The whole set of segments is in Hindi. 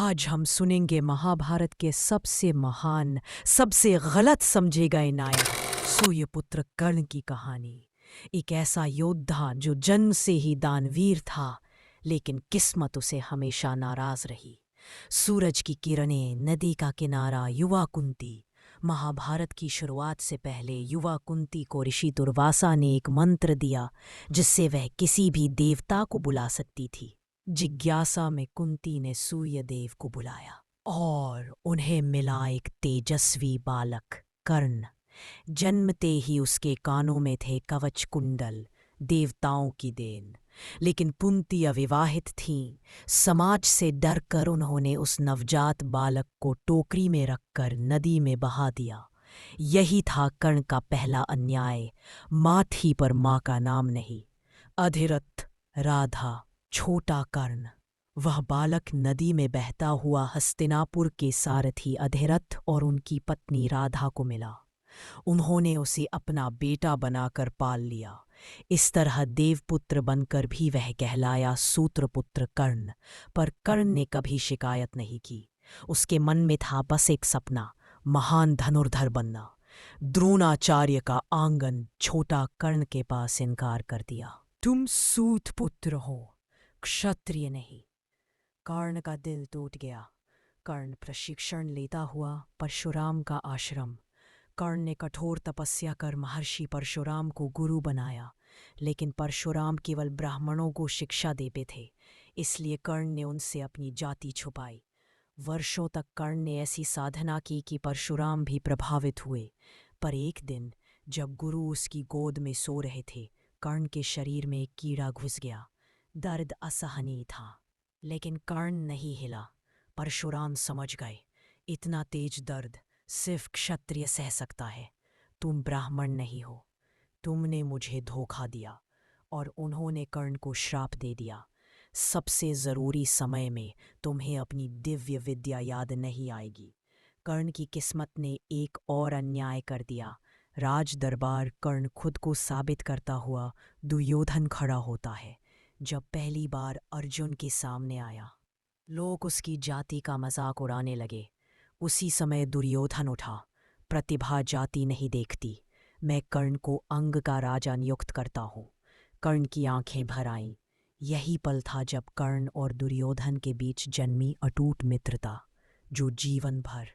आज हम सुनेंगे महाभारत के सबसे महान, सबसे गलत समझे गए नायक सूर्यपुत्र कर्ण की कहानी। एक ऐसा योद्धा जो जन्म से ही दानवीर था, लेकिन किस्मत उसे हमेशा नाराज रही। सूरज की किरणें, नदी का किनारा, युवा कुंती। महाभारत की शुरुआत से पहले युवा कुंती को ऋषि दुर्वासा ने एक मंत्र दिया जिससे वह किसी भी देवता को बुला सकती थी। जिज्ञासा में कुंती ने सूर्यदेव को बुलाया और उन्हें मिला एक तेजस्वी बालक कर्ण। जन्मते ही उसके कानों में थे कवच कुंडल, देवताओं की देन। लेकिन कुंती अविवाहित थीं। समाज से डरकर उन्होंने उस नवजात बालक को टोकरी में रखकर नदी में बहा दिया। यही था कर्ण का पहला अन्याय। माँ थी पर माँ का नाम नहीं। अधिरथ, राधा, छोटा कर्ण। वह बालक नदी में बहता हुआ हस्तिनापुर के सारथी अधिरथ और उनकी पत्नी राधा को मिला। उन्होंने उसे अपना बेटा बनाकर पाल लिया। इस तरह देवपुत्र बनकर भी वह कहलाया सूत्रपुत्र कर्ण। पर कर्ण ने कभी शिकायत नहीं की। उसके मन में था बस एक सपना, महान धनुर्धर बनना। द्रोणाचार्य का आंगन छोटा कर्ण के पास इनकार कर दिया। तुम सूतपुत्र हो, क्षत्रिय नहीं। कर्ण का दिल टूट गया। कर्ण प्रशिक्षण लेता हुआ परशुराम का आश्रम। कर्ण ने कठोर तपस्या कर महर्षि परशुराम को गुरु बनाया, लेकिन परशुराम केवल ब्राह्मणों को शिक्षा देते थे, इसलिए कर्ण ने उनसे अपनी जाति छुपाई। वर्षों तक कर्ण ने ऐसी साधना की कि परशुराम भी प्रभावित हुए। पर एक दिन जब गुरु उसकी गोद में सो रहे थे, कर्ण के शरीर में एक कीड़ा घुस गया। दर्द असहनीय था, लेकिन कर्ण नहीं हिला। परशुराम समझ गए, इतना तेज दर्द सिर्फ क्षत्रिय सह सकता है। तुम ब्राह्मण नहीं हो, तुमने मुझे धोखा दिया। और उन्होंने कर्ण को श्राप दे दिया, सबसे जरूरी समय में तुम्हें अपनी दिव्य विद्या याद नहीं आएगी। कर्ण की किस्मत ने एक और अन्याय कर दिया। राज दरबार कर्ण खुद को साबित करता हुआ दुर्योधन खड़ा होता है। जब पहली बार अर्जुन के सामने आया, लोग उसकी जाति का मजाक उड़ाने लगे। उसी समय दुर्योधन उठा, प्रतिभा जाति नहीं देखती, मैं कर्ण को अंग का राजा नियुक्त करता हूँ। कर्ण की आंखें भर आईं। यही पल था जब कर्ण और दुर्योधन के बीच जन्मी अटूट मित्रता, जो जीवन भर।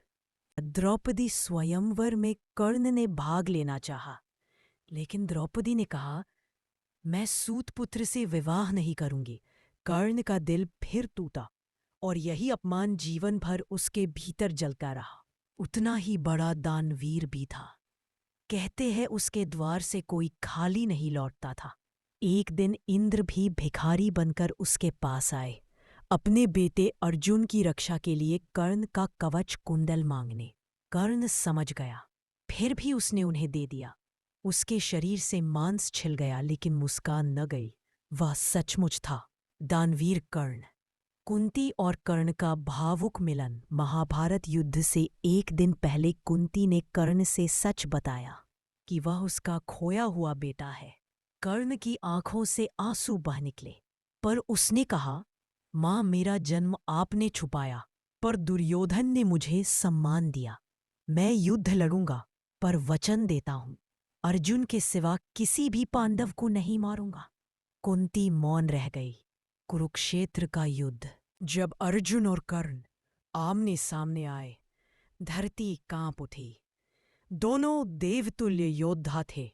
द्रौपदी स्वयंवर में कर्ण ने भाग लेना चाहा, लेकिन द्रौपदी ने कहा, मैं सूतपुत्र से विवाह नहीं करूंगी। कर्ण का दिल फिर टूटा और यही अपमान जीवन भर उसके भीतर जलता रहा। उतना ही बड़ा दानवीर भी था। कहते हैं उसके द्वार से कोई खाली नहीं लौटता था। एक दिन इंद्र भी भिखारी बनकर उसके पास आए, अपने बेटे अर्जुन की रक्षा के लिए कर्ण का कवच कुंडल मांगने। कर्ण समझ गया, फिर भी उसने उन्हें दे दिया। उसके शरीर से मांस छिल गया, लेकिन मुस्कान न गई। वह सचमुच था दानवीर कर्ण। कुंती और कर्ण का भावुक मिलन। महाभारत युद्ध से एक दिन पहले कुंती ने कर्ण से सच बताया कि वह उसका खोया हुआ बेटा है। कर्ण की आंखों से आंसू बह निकले, पर उसने कहा, माँ, मेरा जन्म आपने छुपाया, पर दुर्योधन ने मुझे सम्मान दिया। मैं युद्ध लड़ूंगा, पर वचन देता हूँ, अर्जुन के सिवा किसी भी पांडव को नहीं मारूंगा। कुंती मौन रह गई। कुरुक्षेत्र का युद्ध। जब अर्जुन और कर्ण आमने सामने आए, धरती कांप उठी। दोनों देवतुल्य योद्धा थे।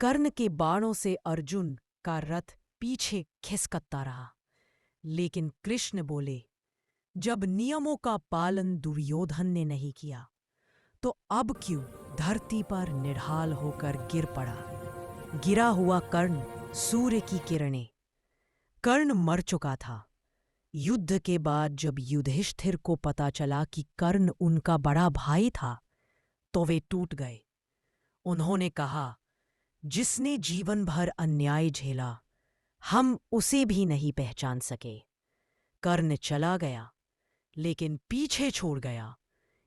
कर्ण के बाणों से अर्जुन का रथ पीछे खिसकता रहा, लेकिन कृष्ण बोले, जब नियमों का पालन दुर्योधन ने नहीं किया, तो अब क्यों? धरती पर निढाल होकर गिर पड़ा। गिरा हुआ कर्ण, सूर्य की किरणें। कर्ण मर चुका था। युद्ध के बाद जब युधिष्ठिर को पता चला कि कर्ण उनका बड़ा भाई था, तो वे टूट गए। उन्होंने कहा, जिसने जीवन भर अन्याय झेला, हम उसे भी नहीं पहचान सके। कर्ण चला गया, लेकिन पीछे छोड़ गया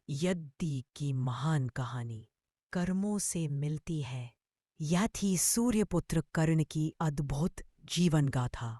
यद्दी की महान कहानी। कर्मों से मिलती है। यह थी सूर्यपुत्र कर्ण की अद्भुत जीवन गाथा।